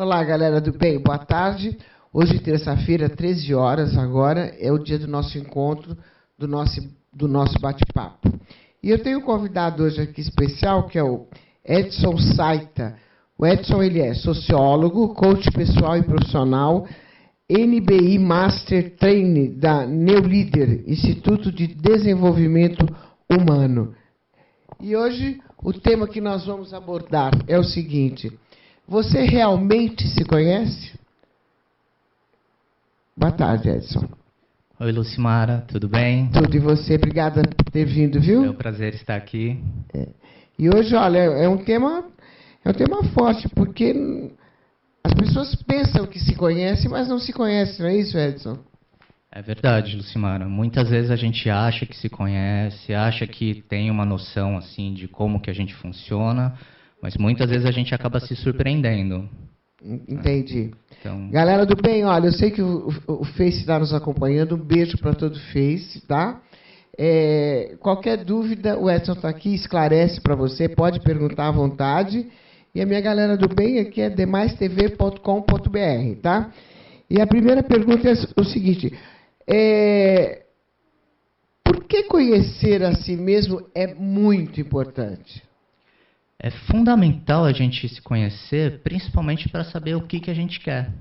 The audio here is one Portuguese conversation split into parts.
Olá, galera do bem, boa tarde. Hoje, terça-feira, 13 horas, agora é o dia do nosso encontro, do nosso bate-papo. E eu tenho um convidado hoje aqui especial, que é o Edson Saita. O Edson, ele é sociólogo, coach pessoal e profissional, NBI Master Trainer da Neolider, Instituto de Desenvolvimento Humano. E hoje, o tema que nós vamos abordar é o seguinte: você realmente se conhece? Boa tarde, Edson. Oi, Lucimara, tudo bem? Tudo, e você? Obrigada por ter vindo, viu? É um prazer estar aqui. E hoje, olha, é um tema forte, porque as pessoas pensam que se conhecem, mas não se conhecem, não é isso, Edson? É verdade, Lucimara. Muitas vezes a gente acha que se conhece, acha que tem uma noção assim de como que a gente funciona, mas muitas vezes a gente acaba se surpreendendo. Entendi. Então, galera do bem, olha, eu sei que o Face está nos acompanhando. Um beijo para todo o Face, tá? Qualquer dúvida, o Edson está aqui, esclarece para você, pode perguntar à vontade. E a minha galera do bem aqui é demaistv.com.br, tá? E a primeira pergunta é o seguinte: por que conhecer a si mesmo é muito importante? é fundamental a gente se conhecer, principalmente para saber o que a gente quer,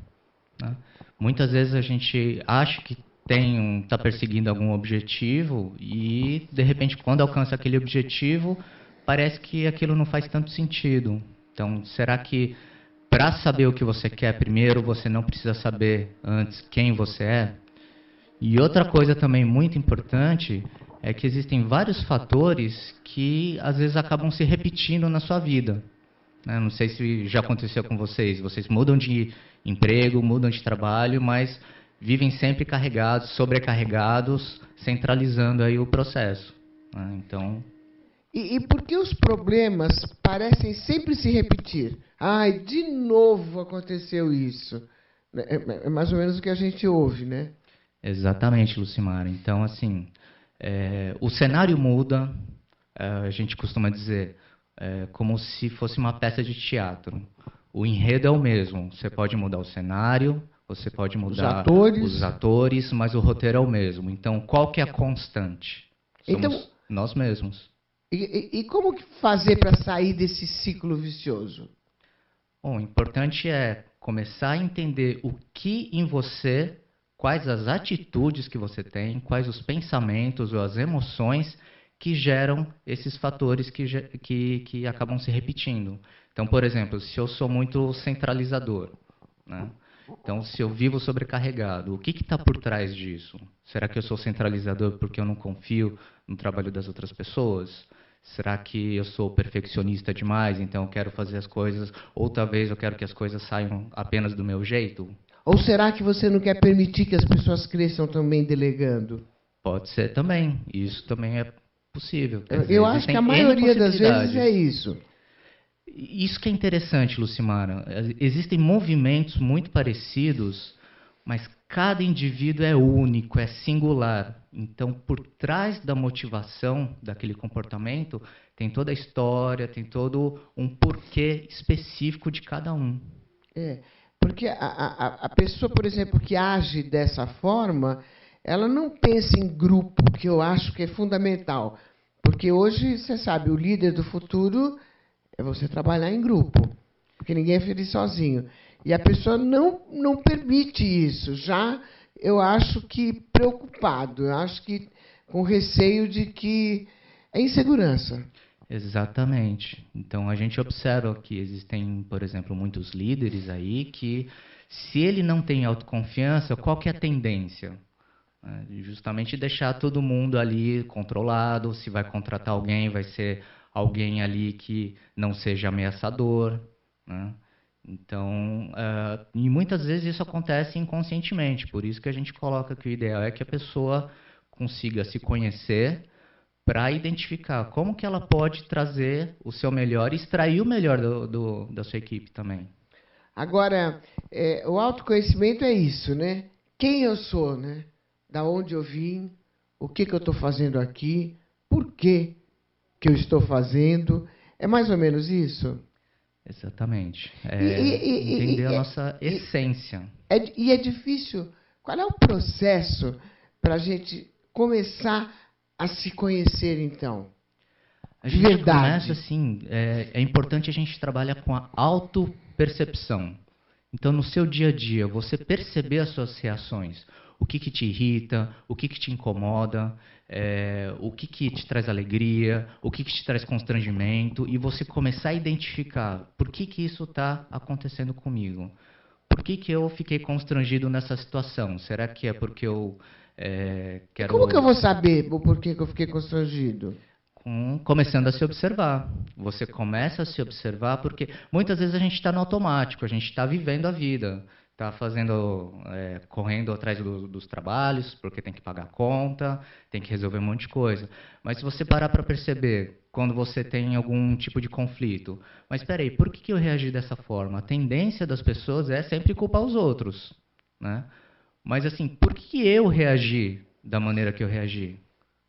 né? Muitas vezes a gente acha que está perseguindo algum objetivo e, de repente, quando alcança aquele objetivo, parece que aquilo não faz tanto sentido. Então, será que para saber o que você quer primeiro, você não precisa saber antes quem você é? E outra coisa também muito importante é que existem vários fatores que às vezes acabam se repetindo na sua vida, né? Não sei se já aconteceu com vocês. Vocês mudam de emprego, mudam de trabalho, mas vivem sempre carregados, sobrecarregados, centralizando aí o processo, né? Então, E por que os problemas parecem sempre se repetir? Ai, de novo aconteceu isso. É mais ou menos o que a gente ouve, né? exatamente, Lucimara. Então, assim, o cenário muda, a gente costuma dizer, como se fosse uma peça de teatro. O enredo é o mesmo. Você pode mudar o cenário, você pode mudar os atores, mas o roteiro é o mesmo. Então, qual que é a constante? Somos nós mesmos. E como fazer para sair desse ciclo vicioso? Bom, o importante é começar a entender o que em você, quais as atitudes que você tem, quais os pensamentos ou as emoções que geram esses fatores que acabam se repetindo. Então, por exemplo, se eu sou muito centralizador, né? Então, se eu vivo sobrecarregado, o que está por trás disso? Será que eu sou centralizador porque eu não confio no trabalho das outras pessoas? Será que eu sou perfeccionista demais, então eu quero fazer as coisas, ou talvez eu quero que as coisas saiam apenas do meu jeito? Ou será que você não quer permitir que as pessoas cresçam também delegando? Pode ser também, isso também é possível. Quer dizer, eu acho que a maioria das vezes é isso. Isso que é interessante, Lucimara. Existem movimentos muito parecidos, mas cada indivíduo é único, é singular. Então, por trás da motivação daquele comportamento, tem toda a história, tem todo um porquê específico de cada um. Porque a pessoa, por exemplo, que age dessa forma, ela não pensa em grupo, que eu acho que é fundamental. Porque hoje, você sabe, o líder do futuro é você trabalhar em grupo, porque ninguém é feliz sozinho. E a pessoa não permite isso. Já eu acho que preocupado, eu acho que com receio de que é insegurança. Exatamente. Então a gente observa que existem, por exemplo, muitos líderes aí que, se ele não tem autoconfiança, qual que é a tendência? Justamente deixar todo mundo ali controlado. Se vai contratar alguém, vai ser alguém ali que não seja ameaçador, né? Então, e muitas vezes isso acontece inconscientemente. Por isso que a gente coloca que o ideal é que a pessoa consiga se conhecer para identificar como que ela pode trazer o seu melhor e extrair o melhor da sua equipe também. Agora, o autoconhecimento é isso, né? Quem eu sou, né? Da onde eu vim, o que eu estou fazendo aqui, por que eu estou fazendo. É mais ou menos isso? Exatamente. Entender a nossa essência. E é difícil. Qual é o processo para a gente começar a se conhecer, então? A gente começa assim, é importante a gente trabalhar com a autopercepção. Então, no seu dia a dia, você perceber as suas reações. O que te irrita, o que te incomoda, o que te traz alegria, o que te traz constrangimento, e você começar a identificar por que isso está acontecendo comigo. Por que eu fiquei constrangido nessa situação? Será que é porque eu quero... Como que eu vou saber o porquê que eu fiquei constrangido? Começando a se observar. Você começa a se observar porque muitas vezes a gente está no automático, a gente está vivendo a vida, está correndo atrás dos trabalhos, porque tem que pagar a conta, tem que resolver um monte de coisa. Mas se você parar para perceber, quando você tem algum tipo de conflito, mas espera aí, por que eu reagi dessa forma? A tendência das pessoas é sempre culpar os outros, né? Mas assim, por que eu reagi da maneira que eu reagi?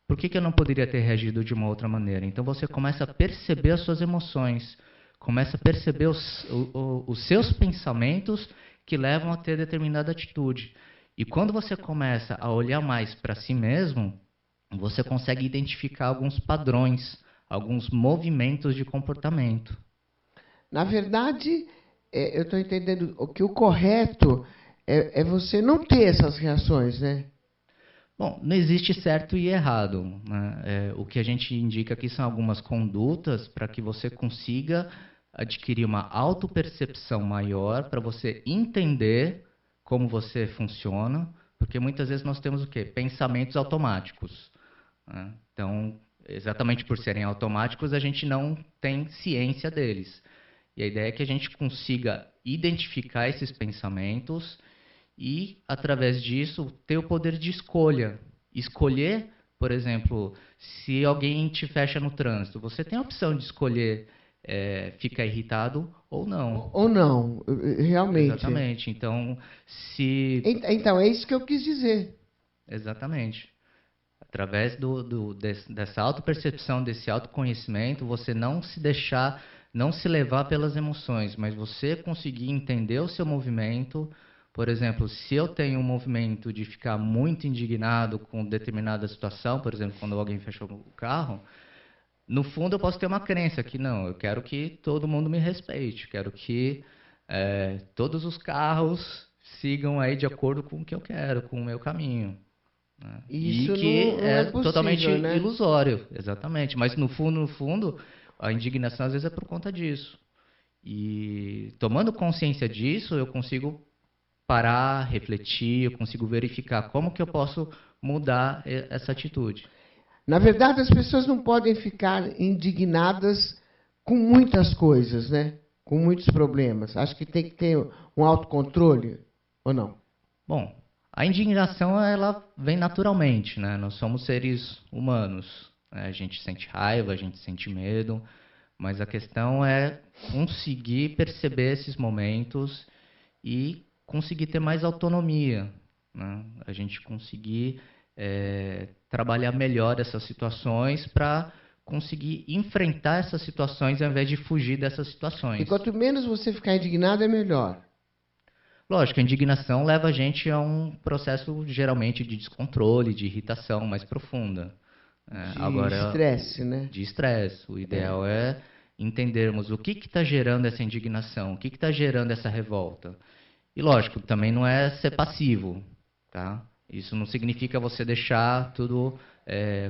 Por que eu não poderia ter reagido de uma outra maneira? Então você começa a perceber as suas emoções, começa a perceber os seus pensamentos que levam a ter determinada atitude. E quando você começa a olhar mais para si mesmo, você consegue identificar alguns padrões, alguns movimentos de comportamento. Na verdade, eu estou entendendo que o correto é você não ter essas reações, né? Bom, não existe certo e errado, né? O que a gente indica aqui são algumas condutas para que você consiga adquirir uma autopercepção maior, para você entender como você funciona, porque muitas vezes nós temos o quê? Pensamentos automáticos, né? Então, exatamente por serem automáticos, a gente não tem ciência deles. E a ideia é que a gente consiga identificar esses pensamentos e, através disso, ter o poder de escolha. Escolher, por exemplo, se alguém te fecha no trânsito, você tem a opção de escolher ficar irritado ou não. Ou não, realmente. Exatamente. Então, se... Então, é isso que eu quis dizer. Exatamente. Através dessa autopercepção, desse autoconhecimento, você não se deixar, não se levar pelas emoções, mas você conseguir entender o seu movimento. Por exemplo, se eu tenho um movimento de ficar muito indignado com determinada situação, por exemplo, quando alguém fechou o carro, no fundo eu posso ter uma crença que não, eu quero que todo mundo me respeite, quero que todos os carros sigam aí de acordo com o que eu quero, com o meu caminho. Né? Isso e que não é possível, totalmente né? ilusório, exatamente. Mas no fundo, a indignação às vezes é por conta disso. E tomando consciência disso, eu consigo parar, refletir, eu consigo verificar como que eu posso mudar essa atitude. Na verdade, as pessoas não podem ficar indignadas com muitas coisas, né? Com muitos problemas. Acho que tem que ter um autocontrole, ou não? Bom, a indignação ela vem naturalmente, né? Nós somos seres humanos, né? A gente sente raiva, a gente sente medo, mas a questão é conseguir perceber esses momentos e conseguir ter mais autonomia, né? A gente conseguir trabalhar melhor essas situações para conseguir enfrentar essas situações ao invés de fugir dessas situações. E quanto menos você ficar indignado, é melhor. Lógico, a indignação leva a gente a um processo geralmente de descontrole, de irritação mais profunda. De estresse, né? De estresse. O ideal é entendermos o que está gerando essa indignação, o que está gerando essa revolta. E lógico, também não é ser passivo, tá? Isso não significa você deixar tudo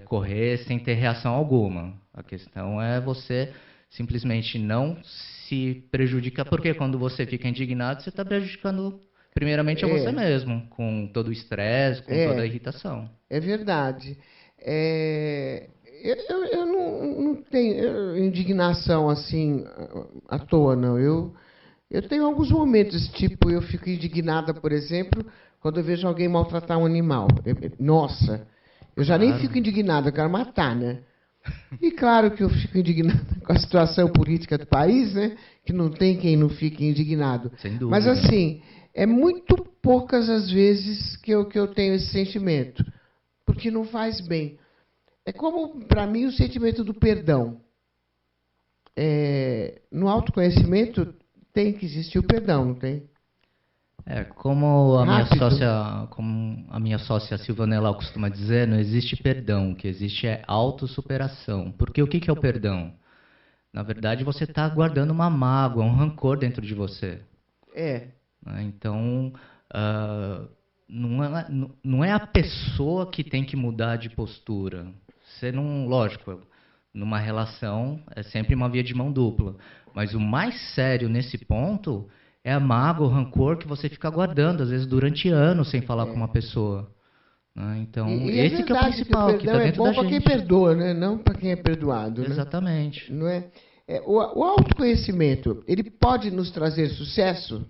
correr sem ter reação alguma. A questão é você simplesmente não se prejudicar, porque quando você fica indignado, você está prejudicando primeiramente a você mesmo, com todo o estresse, com toda a irritação. É verdade. Eu não tenho indignação assim à toa, não. Eu tenho alguns momentos, tipo, eu fico indignada, por exemplo, quando eu vejo alguém maltratar um animal. Nossa, eu já nem fico indignada, eu quero matar, né? E claro que eu fico indignada com a situação política do país, né? Que não tem quem não fique indignado. Sem dúvida. Mas assim, é muito poucas as vezes que eu tenho esse sentimento, porque não faz bem. É como, para mim, o sentimento do perdão. no autoconhecimento tem que existir o perdão, não tem? Como Rápido. a minha sócia Silvanella costuma dizer, não existe perdão, o que existe é autossuperação. Porque o que é o perdão? Na verdade, você está guardando uma mágoa, um rancor dentro de você. Né? Então, não é a pessoa que tem que mudar de postura. Você não, lógico, numa relação é sempre uma via de mão dupla. Mas o mais sério nesse ponto é a mágoa, o rancor que você fica guardando, às vezes durante anos sem falar com uma pessoa. Né? Então, E é esse que é o verdade que o principal, que está perdão é dentro da bom para quem gente. perdoa, né? Não para quem é perdoado, né? Exatamente. Não é? O autoconhecimento, ele pode nos trazer sucesso?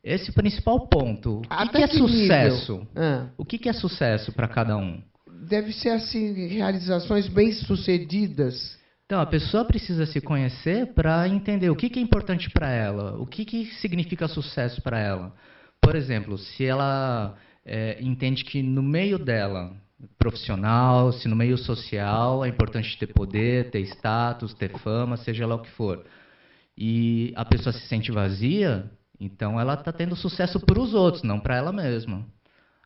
Esse é o principal ponto. O Até que é que nível? sucesso? Ah, O que é sucesso para cada um? deve ser assim, realizações bem-sucedidas. Então, a pessoa precisa se conhecer para entender o que é importante para ela, o que significa sucesso para ela. Por exemplo, se ela entende que no meio dela, profissional, se no meio social, é importante ter poder, ter status, ter fama, seja lá o que for, e a pessoa se sente vazia, então ela está tendo sucesso para os outros, não para ela mesma.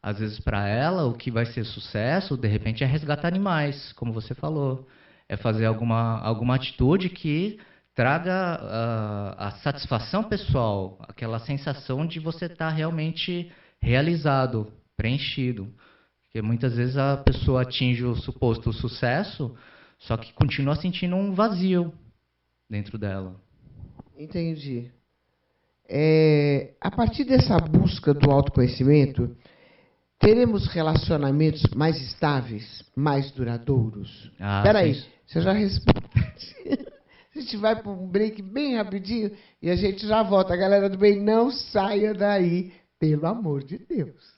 Às vezes, para ela, o que vai ser sucesso, de repente, é resgatar animais, como você falou. É fazer alguma atitude que traga a satisfação pessoal, aquela sensação de você estar realmente realizado, preenchido. Porque muitas vezes a pessoa atinge o suposto sucesso, só que continua sentindo um vazio dentro dela. Entendi. A partir dessa busca do autoconhecimento, teremos relacionamentos mais estáveis, mais duradouros? Espera aí, Sim. você já respondeu. A gente vai para um break bem rapidinho e a gente já volta. Galera do bem, não saia daí, pelo amor de Deus.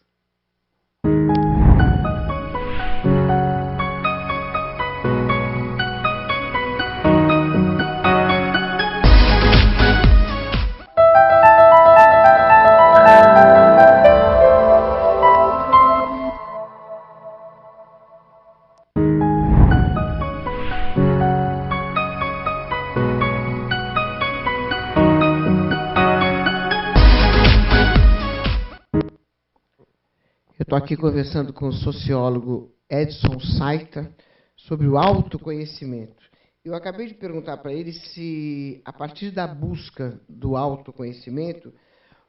Eu estou aqui conversando com o sociólogo Edson Saita sobre o autoconhecimento. Eu acabei de perguntar para ele se, a partir da busca do autoconhecimento,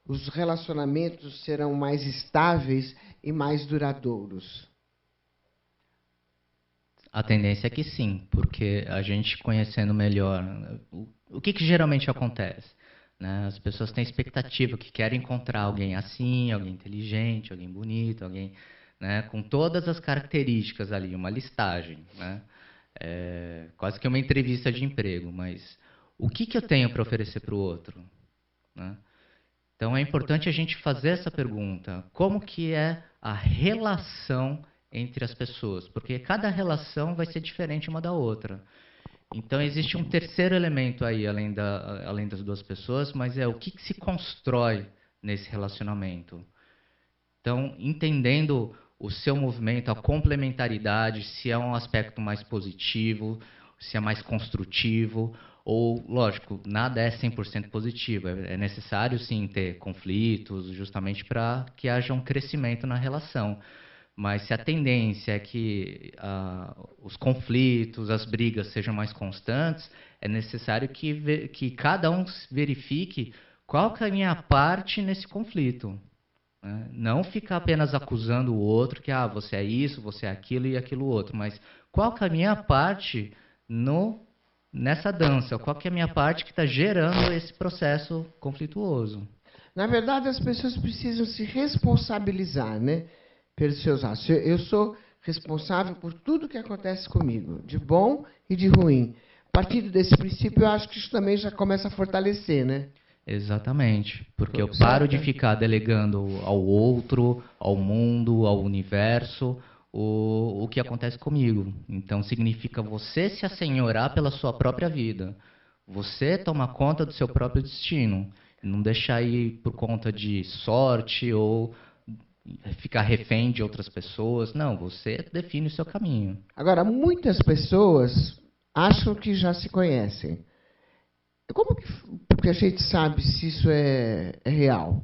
os relacionamentos serão mais estáveis e mais duradouros. A tendência é que sim, porque a gente conhecendo melhor, o que geralmente acontece? Né? As pessoas têm expectativa, que querem encontrar alguém assim, alguém inteligente, alguém bonito, alguém, né, com todas as características ali, uma listagem. Né? Quase que uma entrevista de emprego, mas o que eu tenho para oferecer para o outro? Né? Então é importante a gente fazer essa pergunta, como que é a relação entre as pessoas? Porque cada relação vai ser diferente uma da outra. Então, existe um terceiro elemento aí, além das duas pessoas, mas é o que se constrói nesse relacionamento. Então, entendendo o seu movimento, a complementaridade, se é um aspecto mais positivo, se é mais construtivo, ou, lógico, nada é 100% positivo. É necessário, sim, ter conflitos, justamente para que haja um crescimento na relação. Mas se a tendência é que os conflitos, as brigas sejam mais constantes, é necessário que cada um verifique qual que é a minha parte nesse conflito. Né? Não ficar apenas acusando o outro, que você é isso, você é aquilo e aquilo outro, mas qual que é a minha parte nessa dança? Qual que é a minha parte que está gerando esse processo conflituoso? Na verdade, as pessoas precisam se responsabilizar, né? Pelos seus atos. Eu sou responsável por tudo que acontece comigo, de bom e de ruim. Partindo desse princípio, eu acho que isso também já começa a fortalecer, né? Exatamente, porque eu paro de ficar delegando ao outro, ao mundo, ao universo, o que acontece comigo. Então, significa você se assenhorar pela sua própria vida. Você tomar conta do seu próprio destino. Não deixar ir por conta de sorte ou ficar refém de outras pessoas. Não, você define o seu caminho. Agora, muitas pessoas acham que já se conhecem. como que a gente sabe se isso é real?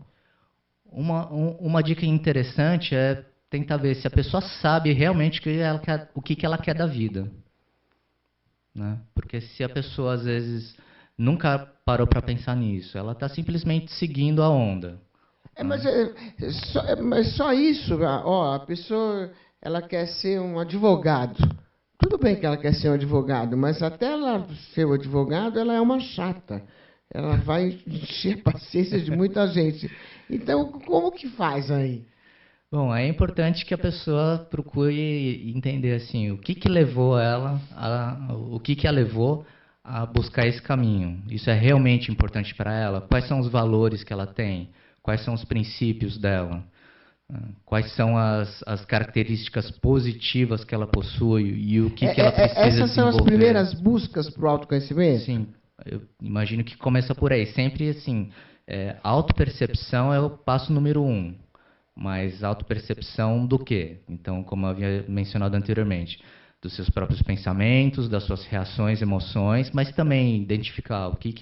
Uma dica interessante é tentar ver se a pessoa sabe realmente o que ela quer da vida. Né? Porque se a pessoa, às vezes, nunca parou para pensar nisso, ela está simplesmente seguindo a onda. Mas só isso, ó, a pessoa ela quer ser um advogado. Tudo bem que ela quer ser um advogado, mas até ela ser um advogado, ela é uma chata. Ela vai encher a paciência de muita gente. Então, como que faz aí? Bom, é importante que a pessoa procure entender assim, o que levou ela, o que a levou a buscar esse caminho. Isso é realmente importante para ela? Quais são os valores que ela tem? Quais são os princípios dela? Quais são as características positivas que ela possui e o que ela precisa desenvolver? Essas são as primeiras buscas para o autoconhecimento? Sim, eu imagino que começa por aí. Sempre assim, autopercepção é o passo número 1. Mas autopercepção do quê? Então, como eu havia mencionado anteriormente, dos seus próprios pensamentos, das suas reações, emoções, mas também identificar o que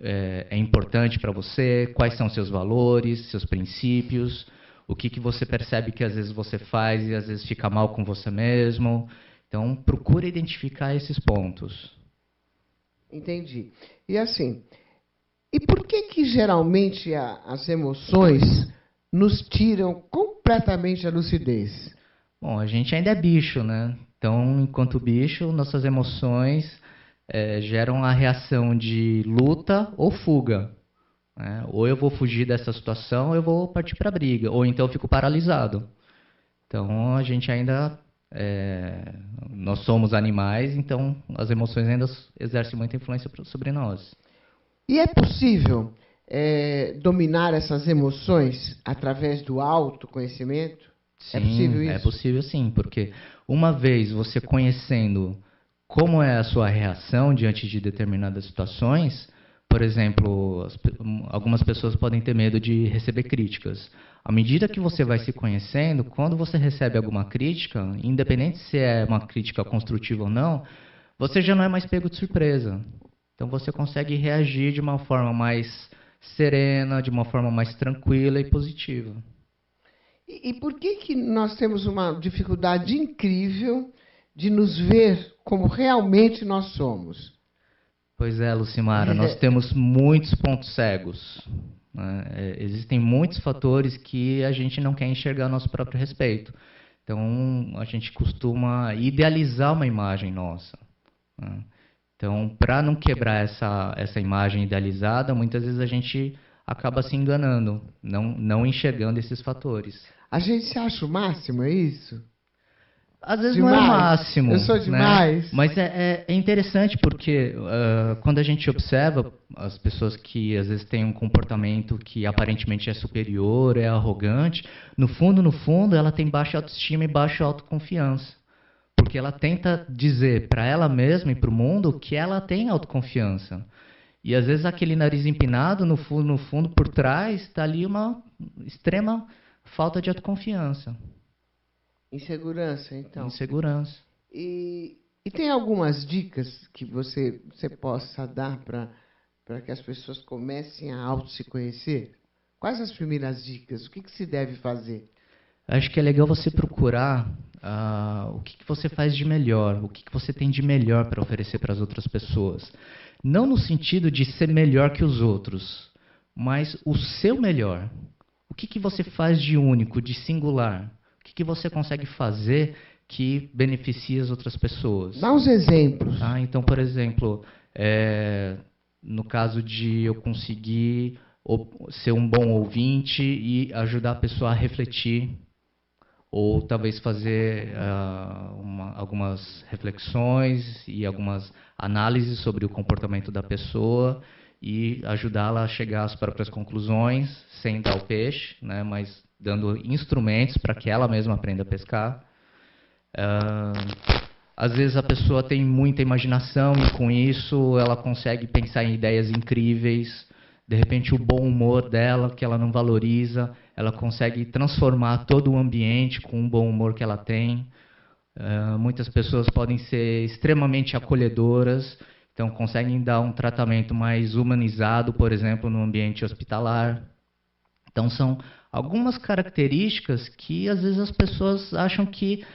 é importante para você, quais são seus valores, seus princípios, o que você percebe que às vezes você faz e às vezes fica mal com você mesmo. Então, procure identificar esses pontos. Entendi. E assim, e por que geralmente as emoções nos tiram completamente a lucidez? Bom, a gente ainda é bicho, né? Então, enquanto bicho, nossas emoções geram a reação de luta ou fuga. Né? Ou eu vou fugir dessa situação, ou eu vou partir para a briga. Ou então eu fico paralisado. Então, a gente ainda... nós somos animais, então as emoções ainda exercem muita influência sobre nós. E é possível dominar essas emoções através do autoconhecimento? Sim, é possível isso? É possível sim, porque uma vez você conhecendo como é a sua reação diante de determinadas situações, por exemplo, algumas pessoas podem ter medo de receber críticas. À medida que você vai se conhecendo, quando você recebe alguma crítica, independente se é uma crítica construtiva ou não, você já não é mais pego de surpresa. Então você consegue reagir de uma forma mais serena, de uma forma mais tranquila e positiva. E por que nós temos uma dificuldade incrível de nos ver como realmente nós somos? Pois é, Lucimara, nós temos muitos pontos cegos. Né? Existem muitos fatores que a gente não quer enxergar a nosso próprio respeito. Então, a gente costuma idealizar uma imagem nossa. Né? Então, para não quebrar essa imagem idealizada, muitas vezes a gente acaba se enganando, não enxergando esses fatores. A gente se acha o máximo, é isso? Às vezes demais. Não é o máximo. Eu sou demais. Né? Mas é interessante porque quando a gente observa as pessoas que às vezes têm um comportamento que aparentemente é superior, é arrogante, no fundo, ela tem baixa autoestima e baixa autoconfiança. Porque ela tenta dizer para ela mesma e para o mundo que ela tem autoconfiança. E às vezes aquele nariz empinado, no fundo por trás, está ali uma extrema falta de autoconfiança. Insegurança, então. Insegurança. E tem algumas dicas que você possa dar para que as pessoas comecem a se conhecer? Quais as primeiras dicas? O que se deve fazer? Acho que é legal você procurar o que você faz de melhor, o que você tem de melhor para oferecer para as outras pessoas. Não no sentido de ser melhor que os outros, mas o seu melhor. O que você faz de único, de singular? O que você consegue fazer que beneficie as outras pessoas? Dá uns exemplos. Tá? Então, por exemplo, no caso de eu conseguir ser um bom ouvinte e ajudar a pessoa a refletir, ou talvez fazer algumas reflexões e algumas análises sobre o comportamento da pessoa e ajudá-la a chegar às próprias conclusões, sem dar o peixe, né, mas dando instrumentos para que ela mesma aprenda a pescar. Às vezes a pessoa tem muita imaginação e com isso ela consegue pensar em ideias incríveis. De repente o bom humor dela, que ela não valoriza, ela consegue transformar todo o ambiente com o bom humor que ela tem. Muitas pessoas podem ser extremamente acolhedoras, Então, conseguem dar um tratamento mais humanizado, por exemplo, no ambiente hospitalar. Então, são algumas características que, às vezes, as pessoas acham que,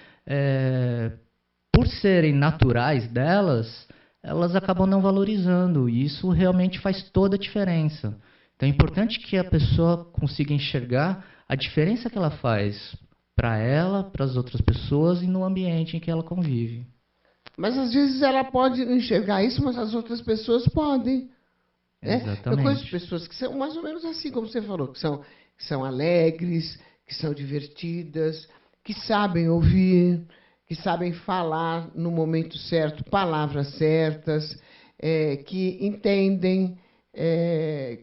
por serem naturais delas, elas acabam não valorizando. E isso realmente faz toda a diferença. Então, é importante que a pessoa consiga enxergar a diferença que ela faz para ela, para as outras pessoas e no ambiente em que ela convive. Mas, às vezes, ela pode não enxergar isso, mas as outras pessoas podem. Exatamente. Eu conheço pessoas que são mais ou menos assim, como você falou, que são alegres, que são divertidas, que sabem ouvir, que sabem falar no momento certo, palavras certas, que entendem,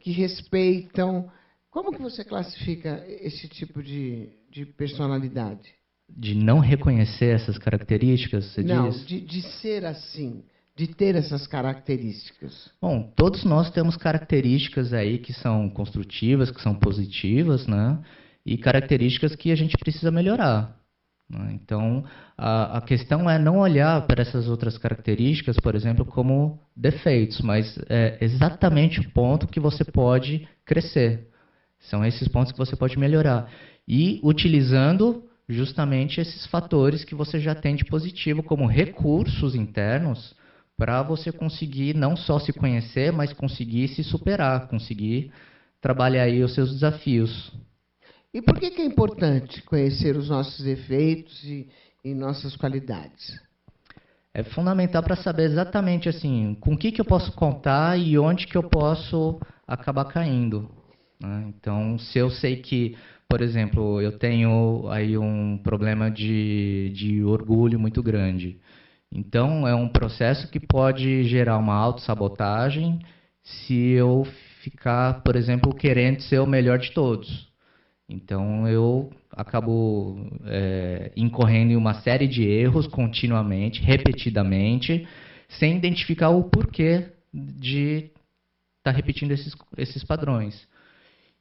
que respeitam. Como que você classifica esse tipo de personalidade? De não reconhecer essas características, você Não, diz? de ser assim, de ter essas características. Bom, todos nós temos características aí que são construtivas, que são positivas, né? E características que a gente precisa melhorar. Né? Então, a questão é não olhar para essas outras características, por exemplo, como defeitos, mas é exatamente o ponto que você pode crescer. São esses pontos que você pode melhorar. E utilizando justamente esses fatores que você já tem de positivo como recursos internos para você conseguir não só se conhecer, mas conseguir se superar, conseguir trabalhar aí os seus desafios. E por que é importante conhecer os nossos defeitos e nossas qualidades? É fundamental para saber exatamente assim, com o que eu posso contar e onde que eu posso acabar caindo. Né? Então, se eu sei que, por exemplo, eu tenho aí um problema de orgulho muito grande. Então, é um processo que pode gerar uma autossabotagem se eu ficar, por exemplo, querendo ser o melhor de todos. Então, eu acabo incorrendo em uma série de erros continuamente, repetidamente, sem identificar o porquê de estar repetindo esses padrões.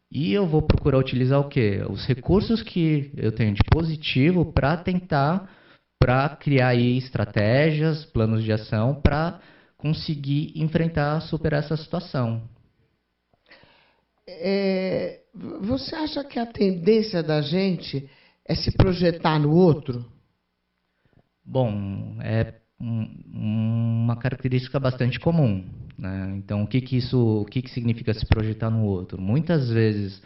E eu vou procurar utilizar o quê? Os recursos que eu tenho de positivo para criar aí estratégias, planos de ação para conseguir enfrentar, superar essa situação. Você acha que a tendência da gente é se projetar no outro? Bom, é uma característica bastante comum. Né? Então, o que significa se projetar no outro? Muitas vezes,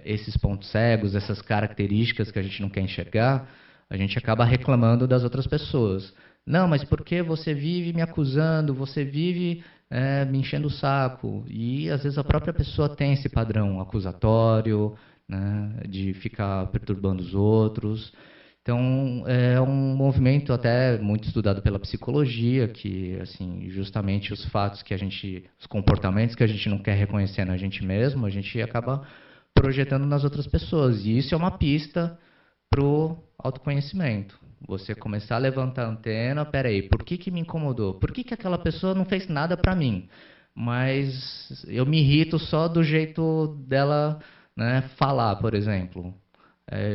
esses pontos cegos, essas características que a gente não quer enxergar, a gente acaba reclamando das outras pessoas. Não, mas por que você vive me acusando, você vive me enchendo o saco? E, às vezes, a própria pessoa tem esse padrão acusatório, né, de ficar perturbando os outros. Então, é um movimento até muito estudado pela psicologia, que, assim, justamente os fatos os comportamentos que a gente não quer reconhecer na gente mesmo, a gente acaba projetando nas outras pessoas. E isso é uma pista para o autoconhecimento. Você começar a levantar a antena, peraí, por que me incomodou? Por que aquela pessoa não fez nada para mim? Mas eu me irrito só do jeito dela, né, falar, por exemplo.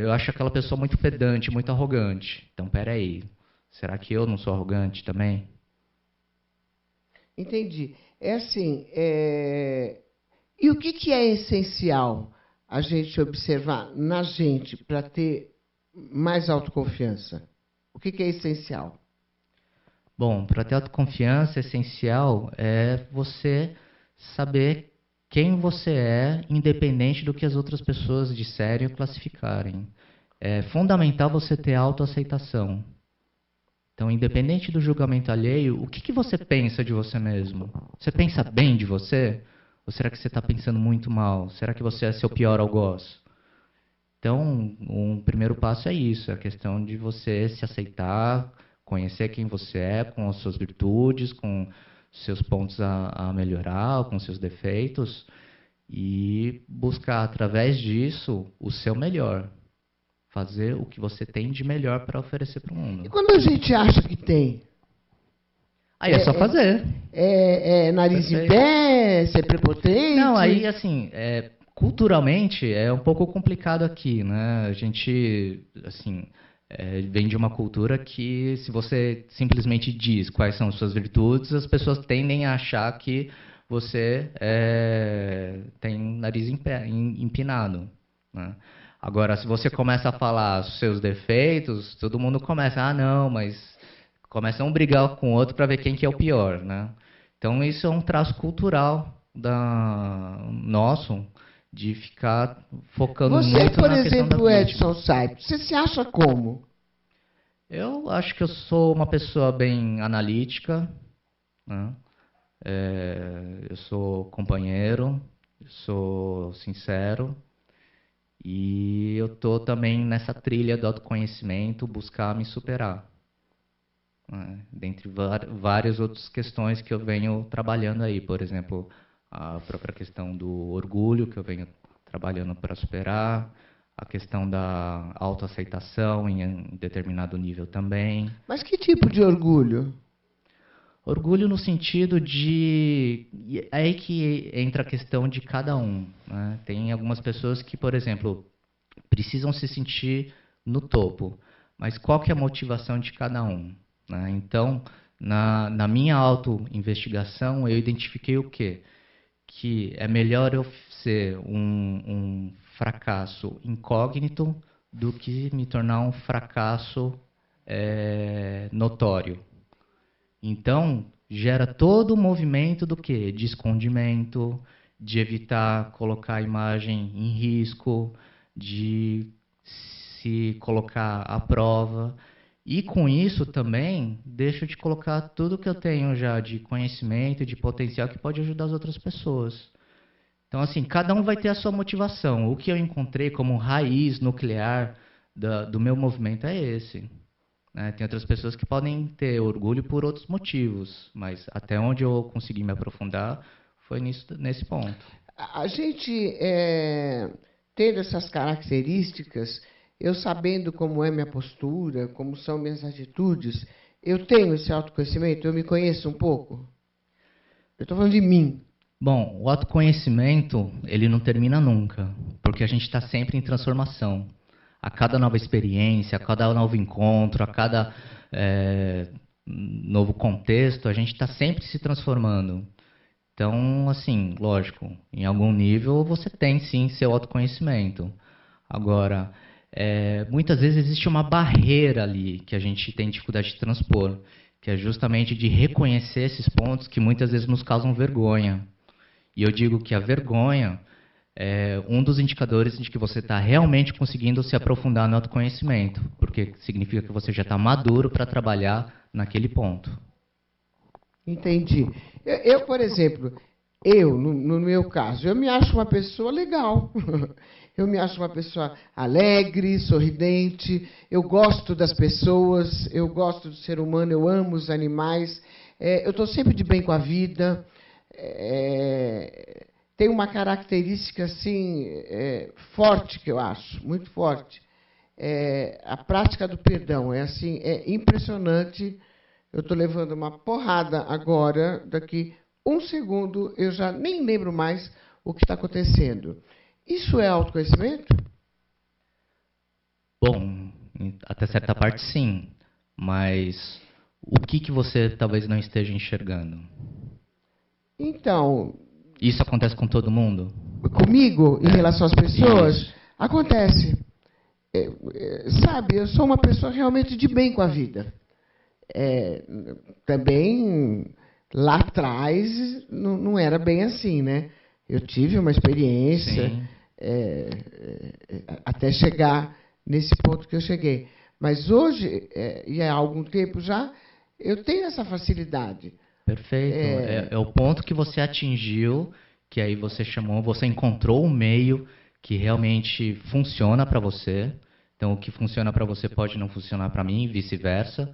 Eu acho aquela pessoa muito pedante, muito arrogante. Então, peraí, será que eu não sou arrogante também? Entendi. É assim, e o que é essencial a gente observar na gente para ter mais autoconfiança? O que é essencial? Bom, para ter autoconfiança, essencial é você saber quem você é, independente do que as outras pessoas disserem ou classificarem. É fundamental você ter autoaceitação. Então, independente do julgamento alheio, o que você pensa de você mesmo? Você pensa bem de você? Ou será que você está pensando muito mal? Será que você é seu pior algoz? Então, um primeiro passo é isso, é a questão de você se aceitar, conhecer quem você é, com as suas virtudes, com seus pontos a melhorar, com seus defeitos, e buscar, através disso, o seu melhor. Fazer o que você tem de melhor para oferecer para o mundo. E quando a gente acha que tem? Aí é só fazer. Nariz em pé, ser prepotente? Não, aí, assim, culturalmente é um pouco complicado aqui, né? A gente, assim, vem de uma cultura que, se você simplesmente diz quais são suas virtudes, as pessoas tendem a achar que você tem nariz empinado, né? Agora, se você começa a falar os seus defeitos, todo mundo começa, não, mas começam a brigar com o outro para ver quem que é o pior, né? Então, isso é um traço cultural nosso, de ficar focando muito na questão da vítima. Você, por exemplo, Edson Saip, você se acha como? Eu acho que eu sou uma pessoa bem analítica, né? Eu sou companheiro, eu sou sincero, e eu estou também nessa trilha do autoconhecimento, buscar me superar, né? Dentre várias outras questões que eu venho trabalhando aí, por exemplo, a própria questão do orgulho, que eu venho trabalhando para superar, a questão da autoaceitação em determinado nível também. Mas que tipo de orgulho? Orgulho no sentido de... É aí que entra a questão de cada um, né? Tem algumas pessoas que, por exemplo, precisam se sentir no topo, mas qual que é a motivação de cada um, né? Então, na minha auto-investigação, eu identifiquei o quê? Que é melhor eu ser um fracasso incógnito do que me tornar um fracasso notório. Então, gera todo o movimento do quê? De escondimento, de evitar colocar a imagem em risco, de se colocar à prova. E com isso também, deixo de colocar tudo que eu tenho já de conhecimento, de potencial que pode ajudar as outras pessoas. Então, assim, cada um vai ter a sua motivação. O que eu encontrei como raiz nuclear do meu movimento é esse. Tem outras pessoas que podem ter orgulho por outros motivos, mas até onde eu consegui me aprofundar foi nesse ponto. A gente, tendo essas características, eu sabendo como é minha postura, como são minhas atitudes, eu tenho esse autoconhecimento, eu me conheço um pouco. Eu estou falando de mim. Bom, o autoconhecimento, ele não termina nunca, porque a gente está sempre em transformação. A cada nova experiência, a cada novo encontro, a cada novo contexto, a gente está sempre se transformando. Então, assim, lógico, em algum nível você tem sim seu autoconhecimento. Agora, muitas vezes existe uma barreira ali que a gente tem dificuldade de transpor, que é justamente de reconhecer esses pontos que muitas vezes nos causam vergonha. E eu digo que a vergonha é um dos indicadores de que você está realmente conseguindo se aprofundar no autoconhecimento, porque significa que você já está maduro para trabalhar naquele ponto. Entendi. Eu, por exemplo, no meu caso, eu me acho uma pessoa legal. Eu me acho uma pessoa alegre, sorridente, eu gosto das pessoas, eu gosto do ser humano, eu amo os animais, eu estou sempre de bem com a vida. Tem uma característica assim, forte, que eu acho, muito forte. A prática do perdão. É impressionante. Eu estou levando uma porrada agora, daqui um segundo, eu já nem lembro mais o que está acontecendo. Isso é autoconhecimento? Bom, até certa parte sim, mas o que você talvez não esteja enxergando? Então... Isso acontece com todo mundo? Comigo, em relação às pessoas? Isso. Acontece. Sabe, eu sou uma pessoa realmente de bem com a vida. Também, lá atrás, não era bem assim, né? Eu tive uma experiência até chegar nesse ponto que eu cheguei. Mas hoje, e há algum tempo já, eu tenho essa facilidade. Perfeito. É o ponto que você atingiu, que aí você encontrou um meio que realmente funciona para você. Então, o que funciona para você pode não funcionar para mim, e vice-versa.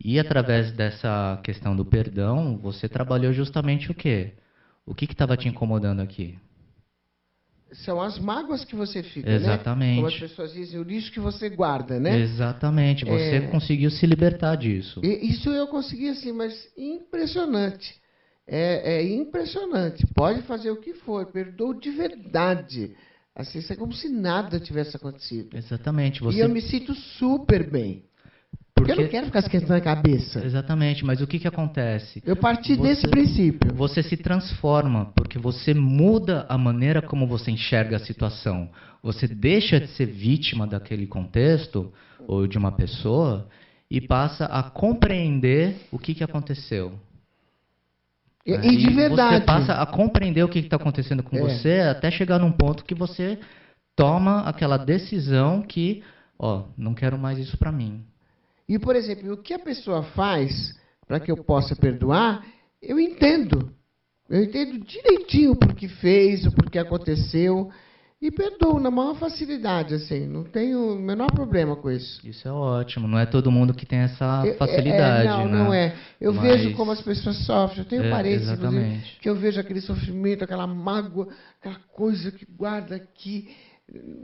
E através dessa questão do perdão, você trabalhou justamente o quê? O que estava te incomodando aqui? São as mágoas que você fica, exatamente, né? Como as pessoas dizem, o lixo que você guarda, né? Exatamente. Você conseguiu se libertar disso. Isso eu consegui, assim, mas impressionante. É impressionante. Pode fazer o que for, perdoo de verdade. Assim, isso é como se nada tivesse acontecido. Exatamente. E eu me sinto super bem. Porque eu não quero ficar esquentando a cabeça. Exatamente, mas o que acontece? Eu parti desse princípio. Você se transforma, porque você muda a maneira como você enxerga a situação. Você deixa de ser vítima daquele contexto, ou de uma pessoa, e passa a compreender o que aconteceu. E de verdade. Você passa a compreender o que está acontecendo com você, até chegar num ponto que você toma aquela decisão que, não quero mais isso para mim. E, por exemplo, o que a pessoa faz para que eu possa perdoar, eu entendo. Eu entendo direitinho por que fez, o porquê aconteceu. E perdoo na maior facilidade, assim. Não tenho o menor problema com isso. Isso é ótimo. Não é todo mundo que tem essa facilidade. Não, né? não é. Eu vejo como as pessoas sofrem. Eu tenho parentes, inclusive, que eu vejo aquele sofrimento, aquela mágoa, aquela coisa que guarda aqui.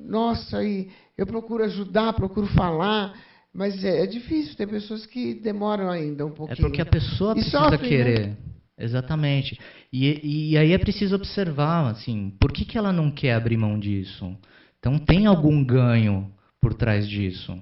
Nossa, e eu procuro ajudar, procuro falar. Mas é difícil, tem pessoas que demoram ainda um pouquinho. É porque a pessoa precisa querer. Né? Exatamente. E aí é preciso observar, assim, por que ela não quer abrir mão disso? Então tem algum ganho por trás disso.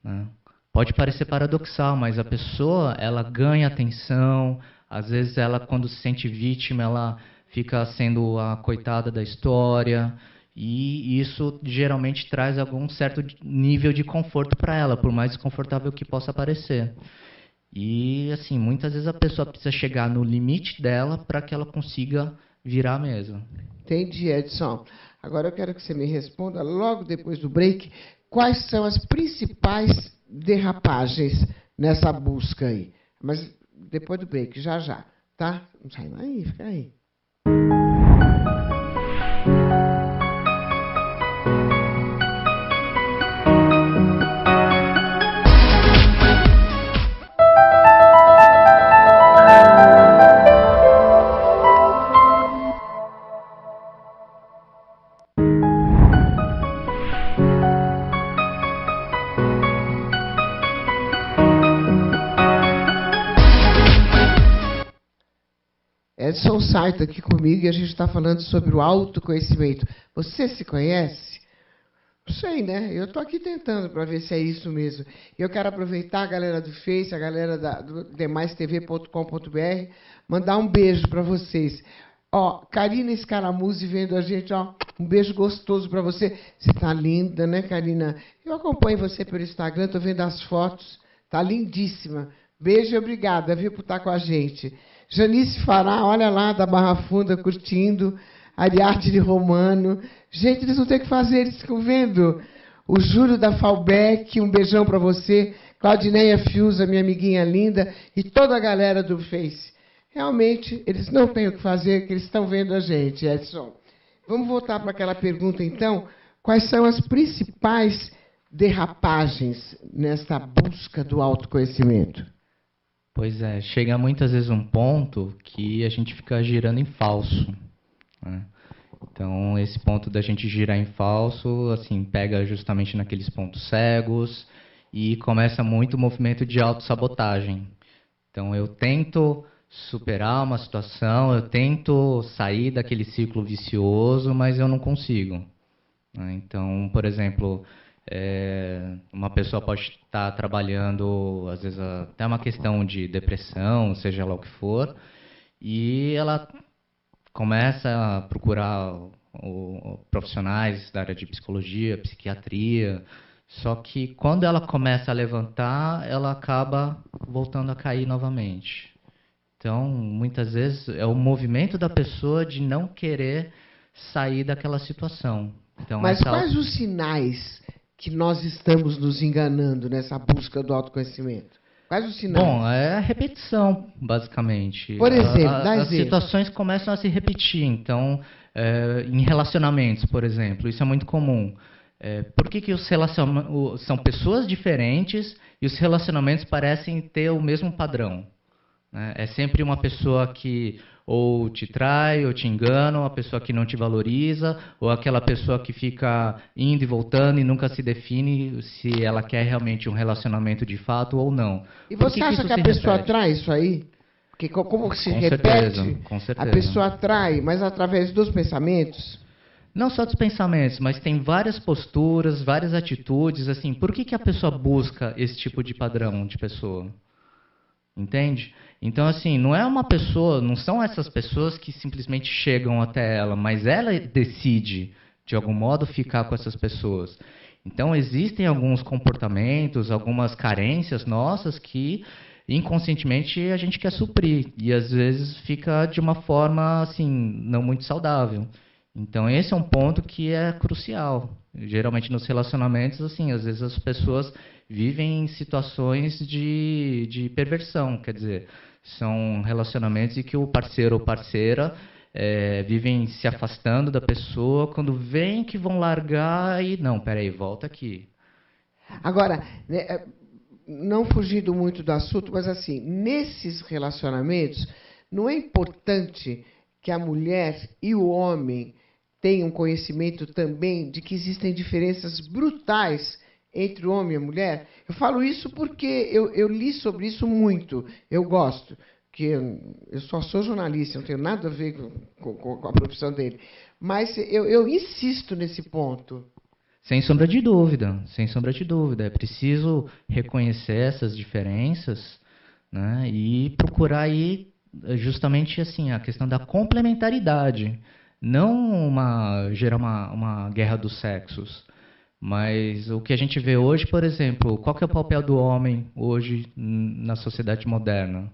Né? Pode parecer paradoxal, mas a pessoa, ela ganha atenção, às vezes ela, quando se sente vítima, ela fica sendo a coitada da história. E isso geralmente traz algum certo nível de conforto para ela, por mais desconfortável que possa parecer. E, assim, muitas vezes a pessoa precisa chegar no limite dela para que ela consiga virar a mesa. Entendi, Edson. Agora eu quero que você me responda, logo depois do break, quais são as principais derrapagens nessa busca aí. Mas depois do break, já, tá? Não sai daí, fica aí. Edson Saito aqui comigo e a gente está falando sobre o autoconhecimento. Você se conhece? Não sei, né? Eu estou aqui tentando para ver se é isso mesmo. Eu quero aproveitar a galera do Face, a galera do demaistv.com.br, mandar um beijo para vocês. Karina Escaramuzi vendo a gente, um beijo gostoso para você. Você está linda, né, Karina? Eu acompanho você pelo Instagram, estou vendo as fotos. Está lindíssima. Beijo e obrigada, viu, por estar com a gente. Janice Fará, olha lá, da Barra Funda, curtindo. Ariadne Romano. Gente, eles não têm o que fazer, eles ficam vendo. O Júlio da Falbeck, um beijão para você. Claudineia Fiuza, minha amiguinha linda. E toda a galera do Face. Realmente, eles não têm o que fazer, que eles estão vendo a gente, Edson. Vamos voltar para aquela pergunta, então. Quais são as principais derrapagens nesta busca do autoconhecimento? Pois é, chega muitas vezes um ponto que a gente fica girando em falso. Né? Então, esse ponto da gente girar em falso, assim, pega justamente naqueles pontos cegos e começa muito o movimento de autossabotagem. Então, eu tento superar uma situação, eu tento sair daquele ciclo vicioso, mas eu não consigo. Né? Então, por exemplo, uma pessoa pode estar trabalhando, às vezes, até uma questão de depressão, seja lá o que for, e ela começa a procurar profissionais da área de psicologia, psiquiatria, só que quando ela começa a levantar, ela acaba voltando a cair novamente. Então, muitas vezes, é o movimento da pessoa de não querer sair daquela situação. Então, mas quais os sinais que nós estamos nos enganando nessa busca do autoconhecimento? Quais os sinais? Bom, é a repetição, basicamente. Por exemplo, as situações começam a se repetir. Então, em relacionamentos, por exemplo, isso é muito comum. Por que os relacionamentos são pessoas diferentes e os relacionamentos parecem ter o mesmo padrão? Né? É sempre uma pessoa que ou te trai, ou te engana, uma pessoa que não te valoriza, ou aquela pessoa que fica indo e voltando e nunca se define se ela quer realmente um relacionamento de fato ou não. E você acha que a pessoa atrai isso aí? Porque como se repete, com certeza. A pessoa atrai, mas através dos pensamentos? Não só dos pensamentos, mas tem várias posturas, várias atitudes, assim, por que a pessoa busca esse tipo de padrão de pessoa? Entende? Então, assim, não é uma pessoa, não são essas pessoas que simplesmente chegam até ela, mas ela decide, de algum modo, ficar com essas pessoas. Então, existem alguns comportamentos, algumas carências nossas que inconscientemente a gente quer suprir. E às vezes fica de uma forma, assim, não muito saudável. Então, esse é um ponto que é crucial. Geralmente nos relacionamentos, assim, às vezes as pessoas vivem em situações de perversão, quer dizer, são relacionamentos em que o parceiro ou parceira vivem se afastando da pessoa, quando vem que vão largar e, não, peraí, volta aqui. Agora, né, não fugindo muito do assunto, mas assim, nesses relacionamentos, não é importante que a mulher e o homem tenham conhecimento também de que existem diferenças brutais entre o homem e a mulher? Eu falo isso porque eu li sobre isso muito. Eu gosto, que eu só sou jornalista, não tenho nada a ver com a profissão dele. Mas eu insisto nesse ponto. Sem sombra de dúvida, sem sombra de dúvida. É preciso reconhecer essas diferenças, né, e procurar aí justamente assim a questão da complementaridade, não gerar uma guerra dos sexos. Mas o que a gente vê hoje, por exemplo, qual que é o papel do homem hoje na sociedade moderna,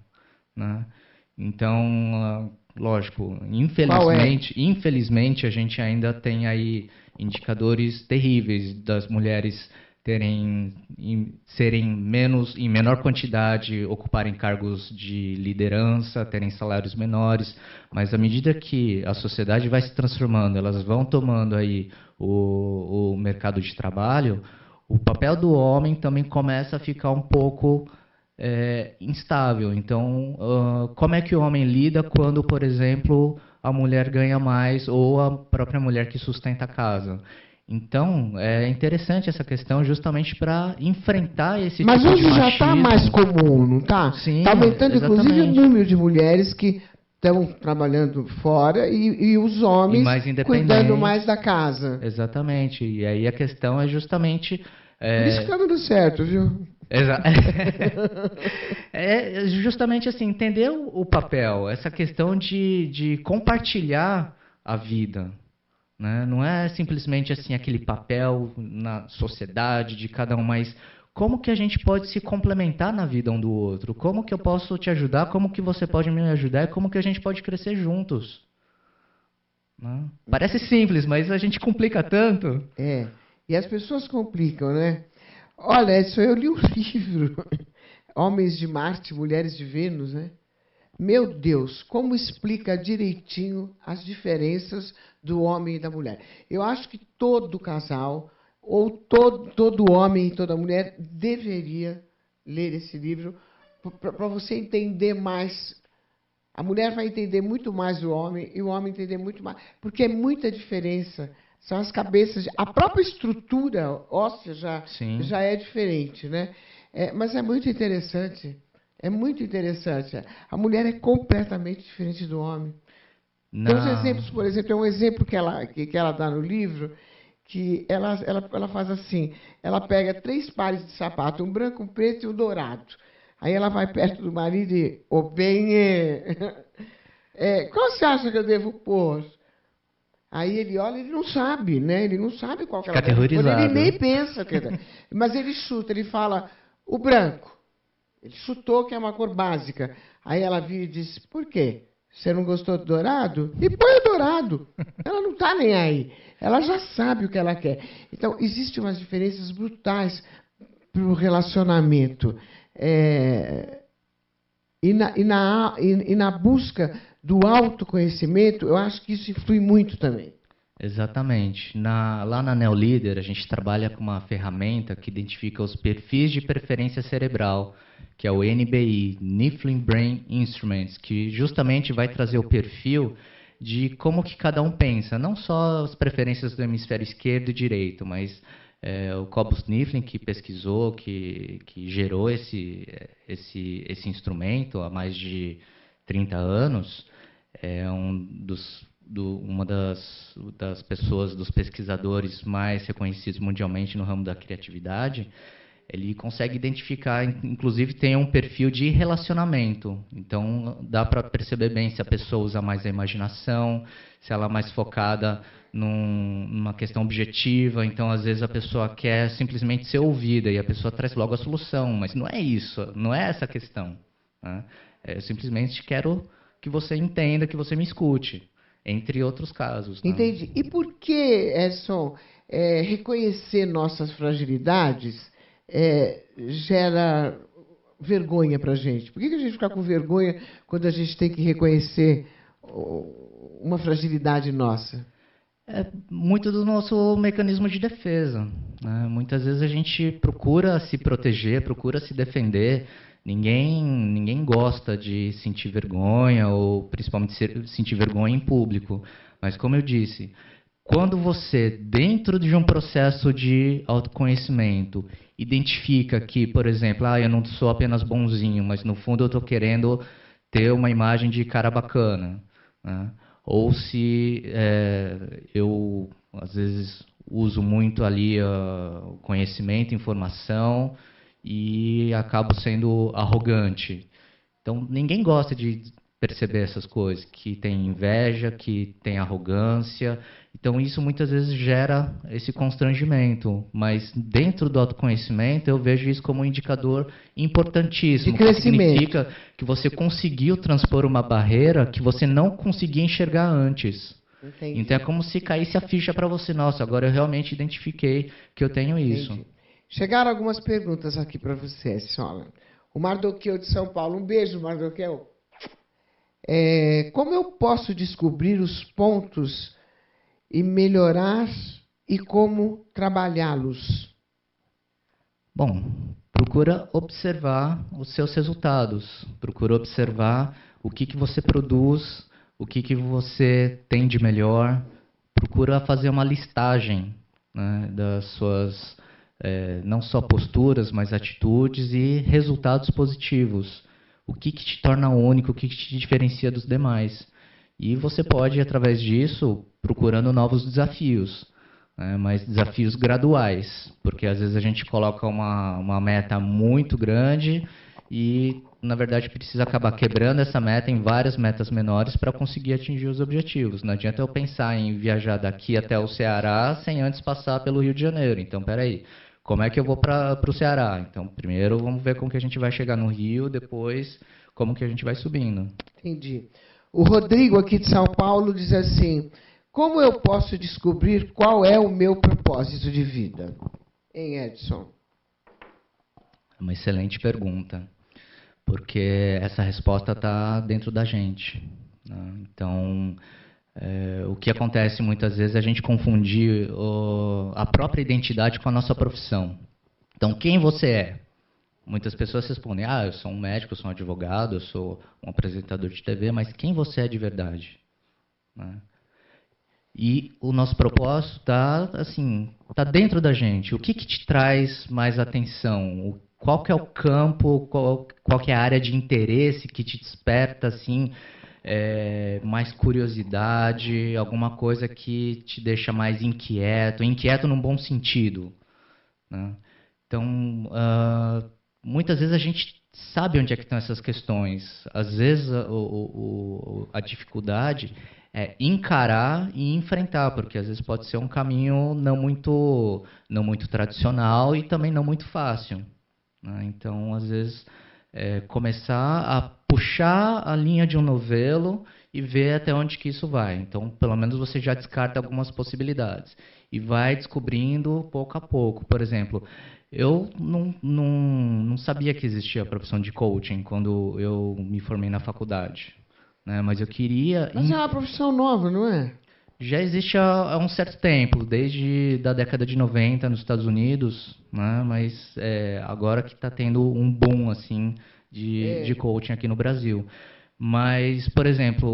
né? Então, lógico, Qual é? infelizmente a gente ainda tem aí indicadores terríveis das mulheres serem em menor quantidade, ocuparem cargos de liderança, terem salários menores, mas à medida que a sociedade vai se transformando, elas vão tomando aí o mercado de trabalho, o papel do homem também começa a ficar um pouco instável. Então, como é que o homem lida quando, por exemplo, a mulher ganha mais ou a própria mulher que sustenta a casa? Então, é interessante essa questão justamente para enfrentar esse Mas tipo de hoje já machismo. está mais comum, não está? Sim, Está aumentando, inclusive, o exatamente. número de mulheres que estão trabalhando fora e os E homens mais cuidando mais independentes. da casa. Exatamente. E aí a questão é justamente Por isso que está dando certo, viu? É justamente assim, entender o papel, essa questão de compartilhar a vida, né? Não é simplesmente assim aquele papel na sociedade de cada um, mas como que a gente pode se complementar na vida um do outro? Como que eu posso te ajudar? Como que você pode me ajudar? E como que a gente pode crescer juntos? Né? Parece simples, mas a gente complica tanto. É. E as pessoas complicam, né? Olha, Edson, eu li um livro, Homens de Marte, Mulheres de Vênus, né? Meu Deus, como explica direitinho as diferenças do homem e da mulher. Eu acho que todo casal, ou todo homem e toda mulher, deveria ler esse livro para você entender mais. A mulher vai entender muito mais o homem e o homem entender muito mais, porque é muita diferença. São as cabeças, a própria estrutura óssea Sim. já é diferente, né? Mas é muito interessante. É muito interessante. A mulher é completamente diferente do homem. Tem uns exemplos, por exemplo, é um exemplo que ela dá no livro, que ela faz assim, ela pega 3 pares de sapato, um branco, um preto e um dourado. Aí ela vai perto do marido e, ô bem, qual você acha que eu devo pôr? Aí ele olha, ele não sabe, né? Ele não sabe qual que Fica ela deve pôr, ele aterrorizado. nem pensa. Mas ele chuta, ele fala, o branco. Ele chutou que é uma cor básica. Aí ela vira e diz, por quê? Você não gostou do dourado? E põe o dourado. Ela não está nem aí. Ela já sabe o que ela quer. Então, existem umas diferenças brutais para o relacionamento. E na busca do autoconhecimento, eu acho que isso influi muito também. Exatamente. Lá na Neolíder, a gente trabalha com uma ferramenta que identifica os perfis de preferência cerebral, que é o NBI, Niflin Brain Instruments, que justamente vai trazer o perfil de como que cada um pensa, não só as preferências do hemisfério esquerdo e direito, mas o Cobus Niflin, que pesquisou, que gerou esse instrumento há mais de 30 anos, é um dos uma das pessoas, dos pesquisadores mais reconhecidos mundialmente no ramo da criatividade, ele consegue identificar, inclusive tem um perfil de relacionamento. Então, dá para perceber bem se a pessoa usa mais a imaginação, se ela é mais focada numa questão objetiva. Então, às vezes, a pessoa quer simplesmente ser ouvida e a pessoa traz logo a solução. Mas não é isso, não é essa a questão. Né? Eu simplesmente quero que você entenda, que você me escute, entre outros casos. Né? Entendi. E por que, Edson, reconhecer nossas fragilidades gera vergonha para a gente? Por que a gente fica com vergonha quando a gente tem que reconhecer uma fragilidade nossa? É muito do nosso mecanismo de defesa. Né? Muitas vezes a gente procura se proteger, procura se defender. Ninguém gosta de sentir vergonha, ou principalmente sentir vergonha em público. Mas, como eu disse, quando você, dentro de um processo de autoconhecimento, identifica que, por exemplo, eu não sou apenas bonzinho, mas no fundo eu estou querendo ter uma imagem de cara bacana, né? Ou se eu, às vezes, uso muito ali o conhecimento, informação, e acabo sendo arrogante. Então, ninguém gosta de perceber essas coisas, que tem inveja, que tem arrogância. Então, isso muitas vezes gera esse constrangimento. Mas, dentro do autoconhecimento, eu vejo isso como um indicador importantíssimo. De crescimento. Que significa que você conseguiu transpor uma barreira que você não conseguia enxergar antes. Entendi. Então, é como se caísse a ficha para você. Nossa, agora eu realmente identifiquei que eu tenho isso. Entendi. Chegaram algumas perguntas aqui para você, Sola. O Mardoqueu de São Paulo. Um beijo, Mardoqueu. Como eu posso descobrir os pontos e melhorar e como trabalhá-los? Bom, procura observar os seus resultados. Procura observar o que você produz, o que você tem de melhor. Procura fazer uma listagem, né, das suas, não só posturas, mas atitudes e resultados positivos. O que te torna único, o que te diferencia dos demais. E você pode, através disso, procurando novos desafios, né, mas desafios graduais, porque às vezes a gente coloca uma meta muito grande e, na verdade, precisa acabar quebrando essa meta em várias metas menores para conseguir atingir os objetivos. Não adianta eu pensar em viajar daqui até o Ceará sem antes passar pelo Rio de Janeiro. Então, peraí. Como é que eu vou para o Ceará? Então, primeiro vamos ver como que a gente vai chegar no Rio, depois como que a gente vai subindo. Entendi. O Rodrigo, aqui de São Paulo, diz assim: como eu posso descobrir qual é o meu propósito de vida? Hein, Edson? É uma excelente pergunta, porque essa resposta está dentro da gente. Né? Então, o que acontece muitas vezes é a gente confundir a própria identidade com a nossa profissão. Então, quem você é? Muitas pessoas respondem, eu sou um médico, eu sou um advogado, eu sou um apresentador de TV, mas quem você é de verdade? Né? E o nosso propósito está assim, tá dentro da gente. O que te traz mais atenção? Qual que é o campo, qual que é a área de interesse que te desperta assim, mais curiosidade, alguma coisa que te deixa mais inquieto num bom sentido, né? Então, muitas vezes a gente sabe onde é que estão essas questões. Às vezes a dificuldade é encarar e enfrentar, porque às vezes pode ser um caminho não muito tradicional e também não muito fácil, né? Então, às vezes, começar a puxar a linha de um novelo e ver até onde que isso vai. Então, pelo menos você já descarta algumas possibilidades e vai descobrindo pouco a pouco. Por exemplo, eu não sabia que existia a profissão de coaching quando eu me formei na faculdade, né? Mas eu queria... Mas é uma profissão nova, não é? Já existe há um certo tempo, desde da década de 90 nos Estados Unidos, né? Mas agora que está tendo um boom assim, de coaching aqui no Brasil. Mas, por exemplo...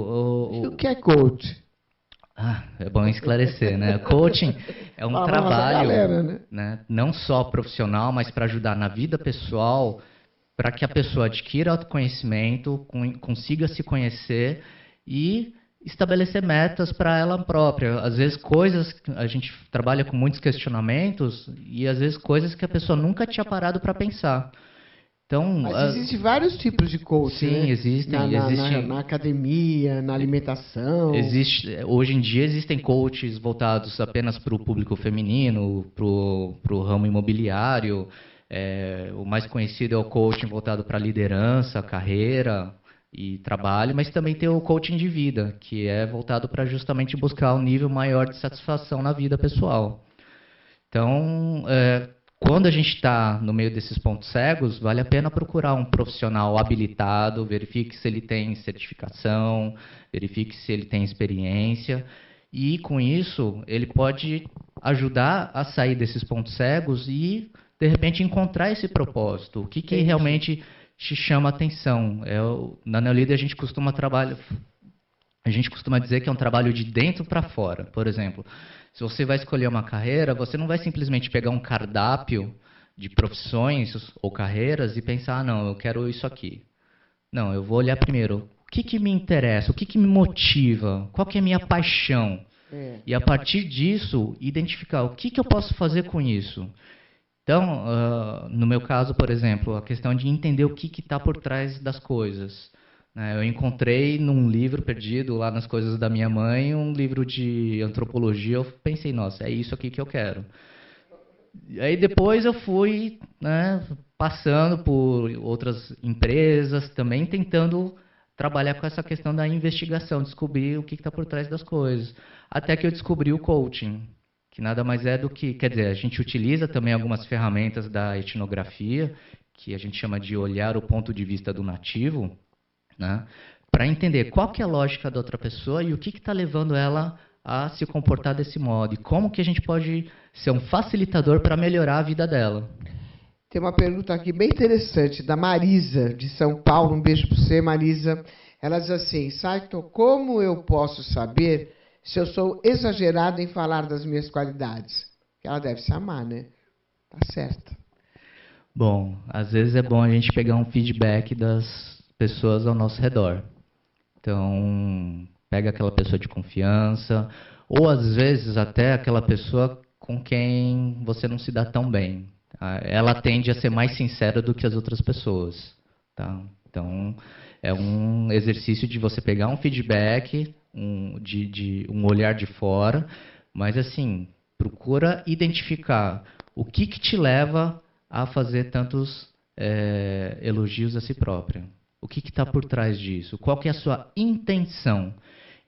O que é coach? É bom esclarecer, né? Coaching é um trabalho, galera, né? Não só profissional, mas para ajudar na vida pessoal, para que a pessoa adquira autoconhecimento, consiga se conhecer e estabelecer metas para ela própria. Às vezes coisas, a gente trabalha com muitos questionamentos e às vezes coisas que a pessoa nunca tinha parado para pensar. Então, mas existem vários tipos de coaching, sim, né? existem. Na academia, na alimentação. Hoje em dia existem coaches voltados apenas para o público feminino, para o ramo imobiliário. O mais conhecido é o coaching voltado para liderança, carreira e trabalho, mas também tem o coaching de vida, que é voltado para justamente buscar um nível maior de satisfação na vida pessoal. Então, quando a gente está no meio desses pontos cegos, vale a pena procurar um profissional habilitado, verifique se ele tem certificação, verifique se ele tem experiência, e com isso ele pode ajudar a sair desses pontos cegos e, de repente, encontrar esse propósito. O que realmente te chama a atenção? Na Neolíder a gente costuma dizer que é um trabalho de dentro para fora. Por exemplo, se você vai escolher uma carreira, você não vai simplesmente pegar um cardápio de profissões ou carreiras e pensar, não, eu quero isso aqui. Não, eu vou olhar primeiro, o que me interessa, o que me motiva, qual que é a minha paixão? E a partir disso, identificar o que eu posso fazer com isso. Então, no meu caso, por exemplo, a questão de entender o que está por trás das coisas. Eu encontrei num livro perdido lá nas coisas da minha mãe, um livro de antropologia. Eu pensei, nossa, é isso aqui que eu quero. E aí depois eu fui passando por outras empresas, também tentando trabalhar com essa questão da investigação, descobrir o que está por trás das coisas. Até que eu descobri o coaching, que nada mais é do que... Quer dizer, a gente utiliza também algumas ferramentas da etnografia, que a gente chama de olhar o ponto de vista do nativo, para entender qual que é a lógica da outra pessoa e o que está levando ela a se comportar desse modo. E como que a gente pode ser um facilitador para melhorar a vida dela. Tem uma pergunta aqui bem interessante, da Marisa, de São Paulo. Um beijo para você, Marisa. Ela diz assim, Saito, como eu posso saber se eu sou exagerado em falar das minhas qualidades? Ela deve se amar, né? Tá certo. Bom, às vezes é bom a gente pegar um feedback das pessoas ao nosso redor. Então, pega aquela pessoa de confiança, ou às vezes até aquela pessoa com quem você não se dá tão bem. Ela tende a ser mais sincera do que as outras pessoas. Tá? Então, é um exercício de você pegar um feedback, de um olhar de fora, mas assim, procura identificar o que te leva a fazer tantos elogios a si própria. O que está por trás disso? Qual que é a sua intenção?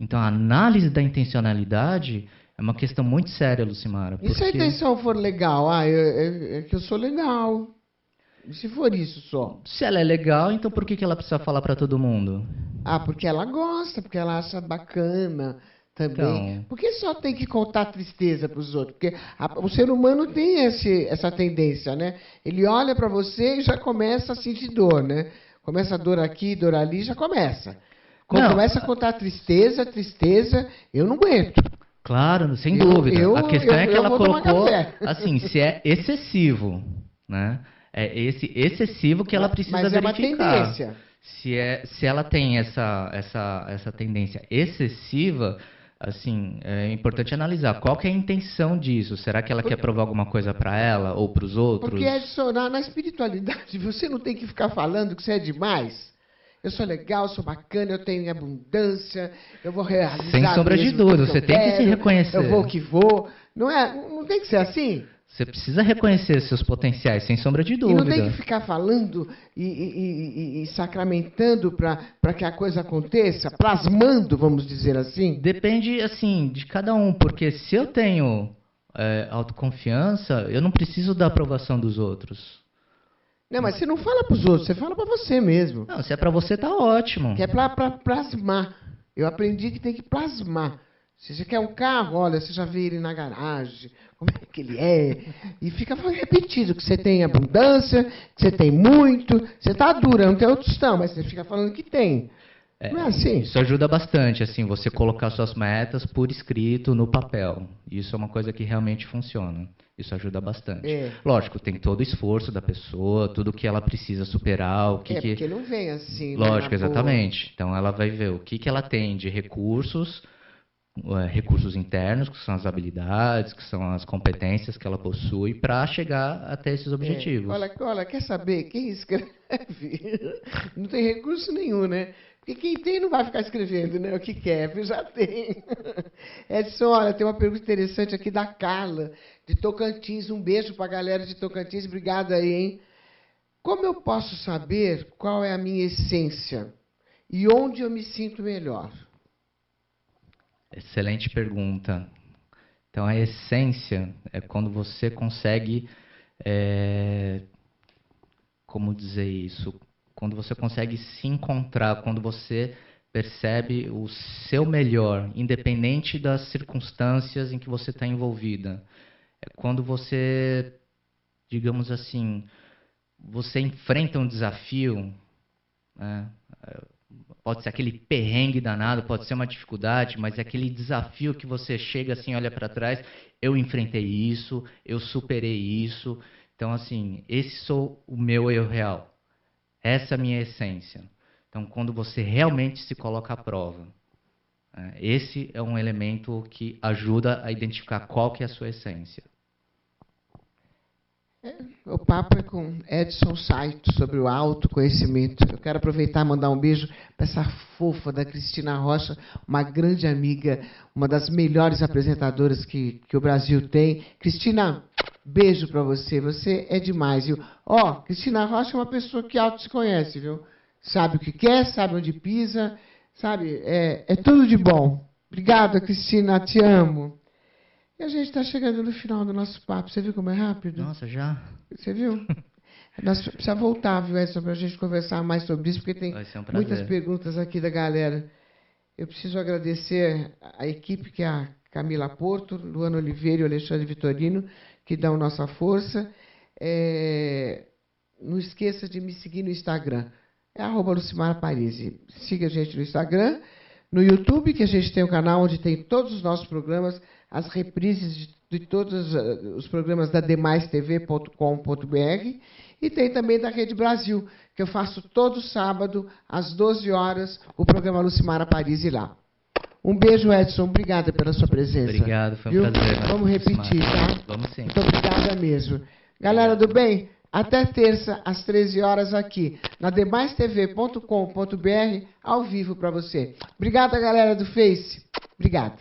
Então, a análise da intencionalidade é uma questão muito séria, Lucimara. E se a intenção for legal? É que eu sou legal. E se for isso só? Se ela é legal, então por que ela precisa falar para todo mundo? Porque ela gosta, porque ela acha bacana também. Então, por que só tem que contar tristeza para os outros? Porque o ser humano tem essa tendência, né? Ele olha para você e já começa a sentir dor, né? Começa a dor aqui, dor ali, já começa. Quando começa a contar tristeza, eu não aguento. Claro, sem dúvida. A questão é que ela colocou, assim, se é excessivo, né? É esse excessivo que ela precisa verificar. Mas é uma tendência. Se ela tem essa tendência excessiva, assim, é importante analisar qual que é a intenção disso. Será que ela quer provar alguma coisa para ela ou para os outros? Porque adicionar na espiritualidade, você não tem que ficar falando que você é demais. Eu sou legal, sou bacana, eu tenho abundância, eu vou realizar. Sem sombra de dúvida, você tem que se reconhecer. Eu vou que vou. Não tem que ser assim? Você precisa reconhecer seus potenciais, sem sombra de dúvida. E não tem que ficar falando e sacramentando para que a coisa aconteça, plasmando, vamos dizer assim. Depende, assim, de cada um, porque se eu tenho autoconfiança, eu não preciso da aprovação dos outros. Não, mas você não fala para os outros, você fala para você mesmo. Não, se é para você, tá ótimo. Que é para plasmar. Eu aprendi que tem que plasmar. Se você quer um carro, olha, você já vê ele na garagem, como é que ele é. E fica repetido que você tem abundância, que você tem muito. Você está dura, não tem outros não, mas você fica falando que tem. Não é assim? Isso ajuda bastante, assim, você colocar suas metas por escrito no papel. Isso é uma coisa que realmente funciona. Isso ajuda bastante. Lógico, tem todo o esforço da pessoa, tudo que ela precisa superar, o que porque não vem assim. Lógico, exatamente. Então ela vai ver o que ela tem de recursos, recursos internos, que são as habilidades, que são as competências que ela possui para chegar até esses objetivos. Olha, quer saber? Quem escreve não tem recurso nenhum, né? Porque quem tem não vai ficar escrevendo, né? O que quer, já tem. Edson, olha, tem uma pergunta interessante aqui da Carla, de Tocantins. Um beijo para a galera de Tocantins. Obrigada aí, hein? Como eu posso saber qual é a minha essência e onde eu me sinto melhor? Excelente pergunta. Então, a essência é quando você consegue, como dizer isso? Quando você consegue se encontrar, quando você percebe o seu melhor, independente das circunstâncias em que você está envolvida. É quando você, digamos assim, você enfrenta um desafio, né? Pode ser aquele perrengue danado, pode ser uma dificuldade, mas é aquele desafio que você chega assim, olha para trás, eu enfrentei isso, eu superei isso. Então, assim, esse sou o meu eu real. Essa é a minha essência. Então, quando você realmente se coloca à prova, esse é um elemento que ajuda a identificar qual que é a sua essência. O papo é com Edson Saito sobre o autoconhecimento. Eu quero aproveitar e mandar um beijo para essa fofa da Cristina Rocha, uma grande amiga, uma das melhores apresentadoras que o Brasil tem. Cristina, beijo para você. Você é demais, viu? Cristina Rocha é uma pessoa que auto se conhece, viu? Sabe o que quer, sabe onde pisa, sabe? É tudo de bom. Obrigada, Cristina, te amo. E a gente está chegando no final do nosso papo. Você viu como é rápido? Nossa, já? Você viu? Nós precisamos voltar, viu, Edson, para a gente conversar mais sobre isso, porque tem muitas perguntas aqui da galera. Eu preciso agradecer a equipe, que é a Camila Porto, Luana Oliveira e o Alexandre Vitorino, que dão nossa força. Não esqueça de me seguir no Instagram. É @LucimarParisi. Siga a gente no Instagram. No YouTube, que a gente tem um canal onde tem todos os nossos programas, as reprises de todos os programas da demaistv.com.br, e tem também da Rede Brasil, que eu faço todo sábado, às 12 horas, o programa Lucimara Parisi lá. Um beijo, Edson. Obrigada pela sua presença. Obrigado, foi um prazer. Vamos repetir, tá? Vamos sim. Muito obrigada mesmo. Galera do bem, até terça, às 13 horas, aqui, na demaistv.com.br, ao vivo para você. Obrigada, galera do Face. Obrigada.